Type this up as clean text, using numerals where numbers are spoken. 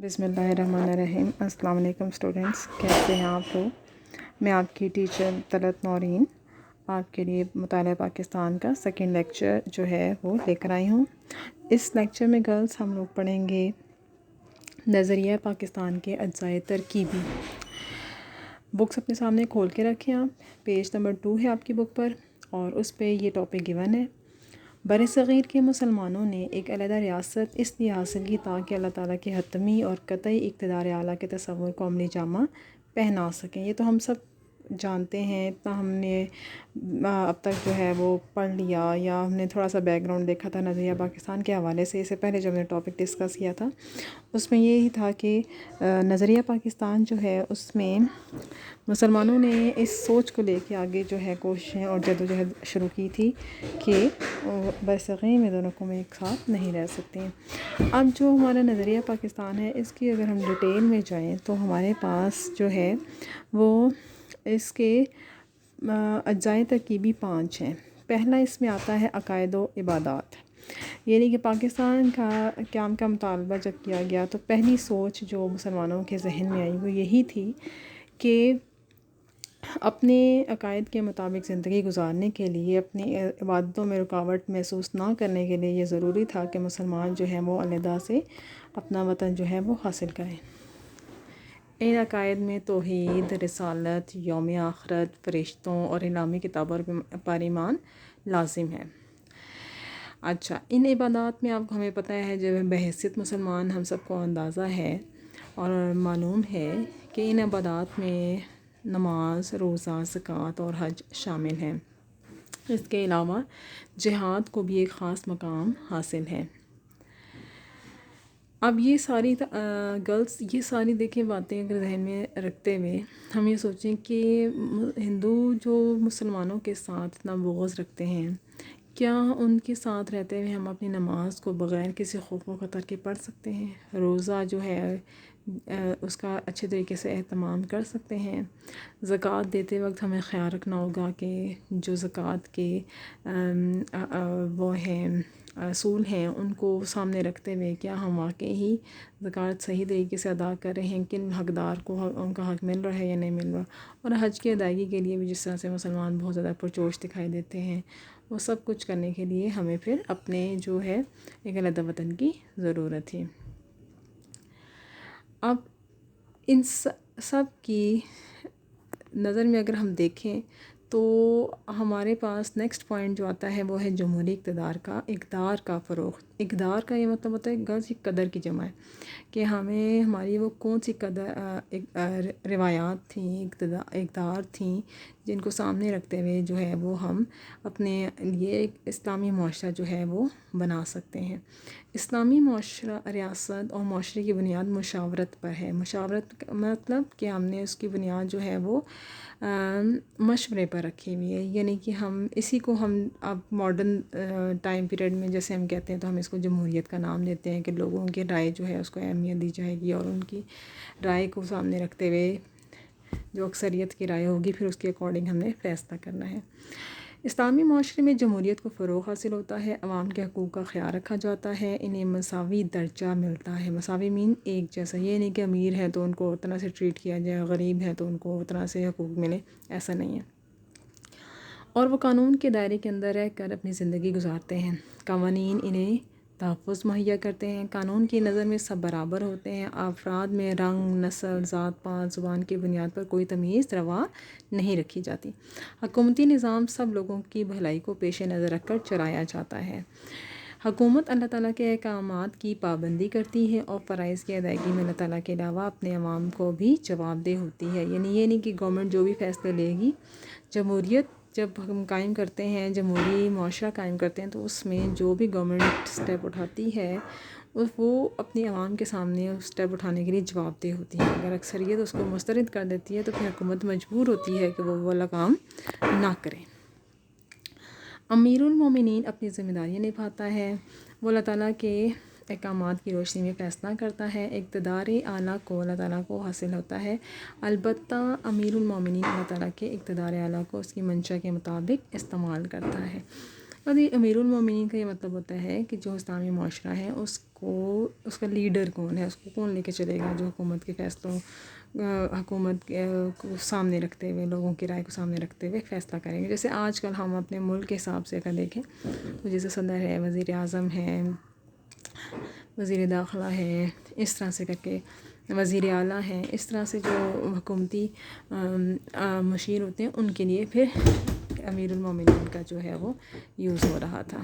بسم اللہ الرحمن الرحیم۔ السلام علیکم اسٹوڈنٹس، کیسے ہیں آپ لوگ؟ میں آپ کی ٹیچر طلعت نورین آپ کے لیے مطالعہ پاکستان کا سیکنڈ لیکچر جو ہے وہ لے کر آئی ہوں۔ اس لیکچر میں گرلز ہم لوگ پڑھیں گے نظریہ پاکستان کے اجزائے ترکیبی۔ بکس اپنے سامنے کھول کے رکھیں آپ، پیج نمبر 2 ہے آپ کی بک پر، اور اس پہ یہ ٹاپک گیون ہے۔ برصغیر کے مسلمانوں نے ایک علیحدہ ریاست اس لیے حاصل کی تاکہ اللہ تعالیٰ کے حتمی اور قطعی اقتدار اعلیٰ کے تصور کو عملی جامہ پہنا سکیں۔ یہ تو ہم سب جانتے ہیں، اتنا ہم نے اب تک جو ہے وہ پڑھ لیا، یا ہم نے تھوڑا سا بیک گراؤنڈ دیکھا تھا نظریہ پاکستان کے حوالے سے۔ اس سے پہلے جب میں نے ٹاپک ڈسکس کیا تھا اس میں یہی تھا کہ نظریہ پاکستان جو ہے اس میں مسلمانوں نے اس سوچ کو لے کے آگے جو ہے کوششیں اور جدوجہد شروع کی تھی کہ برصغیر میں دونوں قومیں ایک ساتھ نہیں رہ سکتی ہیں۔ اب جو ہمارا نظریہ پاکستان ہے، اس کی اگر ہم ڈیٹیل میں جائیں تو ہمارے پاس جو ہے وہ اس کے اجزائے ترکیبی 5 ہیں۔ پہلا اس میں آتا ہے عقائد و عبادات، یعنی کہ پاکستان کا قیام کا مطالبہ جب کیا گیا تو پہلی سوچ جو مسلمانوں کے ذہن میں آئی وہ یہی تھی کہ اپنے عقائد کے مطابق زندگی گزارنے کے لیے، اپنی عبادتوں میں رکاوٹ محسوس نہ کرنے کے لیے یہ ضروری تھا کہ مسلمان جو ہیں وہ علیحدہ سے اپنا وطن جو ہے وہ حاصل کریں۔ ان عقائد میں توحید، رسالت، یوم آخرت، فرشتوں اور الہامی کتابوں پر ایمان لازم ہے۔ اچھا، ان عبادات میں آپ کو ہمیں پتہ ہے، جب بحیثیت مسلمان ہم سب کو اندازہ ہے اور معلوم ہے کہ ان عبادات میں نماز، روزہ، زکوٰۃ اور حج شامل ہیں۔ اس کے علاوہ جہاد کو بھی ایک خاص مقام حاصل ہے۔ اب یہ ساری گرلز یہ ساری دیکھیں باتیں اگر ذہن میں رکھتے ہوئے ہم یہ سوچیں کہ ہندو جو مسلمانوں کے ساتھ اتنا بغض رکھتے ہیں، کیا ان کے ساتھ رہتے ہوئے ہم اپنی نماز کو بغیر کسی خوف و خطر کے پڑھ سکتے ہیں؟ روزہ جو ہے اس کا اچھے طریقے سے اہتمام کر سکتے ہیں؟ زکوٰۃ دیتے وقت ہمیں خیال رکھنا ہوگا کہ جو زکوٰۃ کے وہ ہیں اصول ہیں ان کو سامنے رکھتے ہوئے کیا ہم واقعی ہی زکوٰۃ صحیح طریقے سے ادا کر رہے ہیں، کن حقدار کو ان کا حق مل رہا ہے یا نہیں مل رہا؟ اور حج کی ادائیگی کے لیے بھی جس طرح سے مسلمان بہت زیادہ پرجوش دکھائی دیتے ہیں، وہ سب کچھ کرنے کے لیے ہمیں پھر اپنے جو ہے ایک علیحدہ وطن کی ضرورت ہے۔ اب ان سب کی نظر میں اگر ہم دیکھیں تو ہمارے پاس نیکسٹ پوائنٹ جو آتا ہے وہ ہے جمہوری اقدار کا فروغ۔ اقدار کا یہ مطلب ہوتا ہے غرض کی قدر کی جمع ہے، کہ ہمیں ہماری وہ کون سی روایات تھیں، اقدار تھیں جن کو سامنے رکھتے ہوئے جو ہے وہ ہم اپنے لیے ایک اسلامی معاشرہ جو ہے وہ بنا سکتے ہیں۔ اسلامی معاشرہ، ریاست اور معاشرے کی بنیاد مشاورت پر ہے۔ مشاورت مطلب کہ ہم نے اس کی بنیاد جو ہے وہ مشورے پر رکھی ہوئی ہے، یعنی کہ ہم اسی کو ہم اب ماڈرن ٹائم پیریڈ میں جیسے ہم کہتے ہیں تو ہم اس کو جمہوریت کا نام دیتے ہیں، کہ لوگوں کی رائے جو ہے اس کو اہمیت دی جائے گی اور ان کی رائے کو سامنے رکھتے ہوئے جو اکثریت کی رائے ہوگی پھر اس کے اکارڈنگ ہم نے فیصلہ کرنا ہے۔ اسلامی معاشرے میں جمہوریت کو فروغ حاصل ہوتا ہے، عوام کے حقوق کا خیال رکھا جاتا ہے، انہیں مساوی درجہ ملتا ہے۔ مساوی مین ایک جیسا، یہ نہیں کہ امیر ہے تو ان کو اتنا سے ٹریٹ کیا جائے، غریب ہے تو ان کو اتنا سے حقوق ملے، ایسا نہیں ہے۔ اور وہ قانون کے دائرے کے اندر رہ کر اپنی زندگی گزارتے ہیں۔ قوانین انہیں تحفظ مہیا کرتے ہیں۔ قانون کی نظر میں سب برابر ہوتے ہیں۔ افراد میں رنگ، نسل، ذات پات، زبان کی بنیاد پر کوئی تمیز روا نہیں رکھی جاتی۔ حکومتی نظام سب لوگوں کی بھلائی کو پیش نظر رکھ کر چلایا جاتا ہے۔ حکومت اللہ تعالیٰ کے احکامات کی پابندی کرتی ہے اور فرائض کی ادائیگی میں اللہ تعالیٰ کے علاوہ اپنے عوام کو بھی جواب دہ ہوتی ہے۔ یعنی یہ نہیں کہ گورنمنٹ جو بھی فیصلے لے گی، جمہوریت جب ہم قائم کرتے ہیں، جمہوری معاشرہ قائم کرتے ہیں تو اس میں جو بھی گورنمنٹ سٹیپ اٹھاتی ہے وہ اپنی عوام کے سامنے اس سٹیپ اٹھانے کے لیے جواب دہ ہوتی ہے۔ اگر اکثریت اس کو مسترد کر دیتی ہے تو پھر حکومت مجبور ہوتی ہے کہ وہ والا کام نہ کرے۔ امیر المومنین اپنی ذمہ داریاں نبھاتا ہے، وہ اللہ تعالیٰ کے احکامات کی روشنی میں فیصلہ کرتا ہے۔ اقتدار اعلیٰ کو اللہ تعالیٰ کو حاصل ہوتا ہے، البتہ امیر المومنین اللہ تعالیٰ کے اقتدار اعلیٰ کو اس کی منشا کے مطابق استعمال کرتا ہے۔ اور یہ امیر المومنین کا یہ مطلب ہوتا ہے کہ جو اسلامی معاشرہ ہے اس کا لیڈر کون ہے، اس کو کون لے کے چلے گا، جو حکومت کے فیصلوں حکومت کو سامنے رکھتے ہوئے، لوگوں کی رائے کو سامنے رکھتے ہوئے فیصلہ کریں گے۔ جیسے آج کل ہم اپنے ملک کے حساب سے اگر دیکھیں تو جیسے صدر ہے، وزیر اعظم ہے، وزیر داخلہ ہے، اس طرح سے کر کے وزیر اعلیٰ ہیں، اس طرح سے جو حکومتی مشیر ہوتے ہیں ان کے لیے پھر امیر المومنین کا جو ہے وہ یوز ہو رہا تھا۔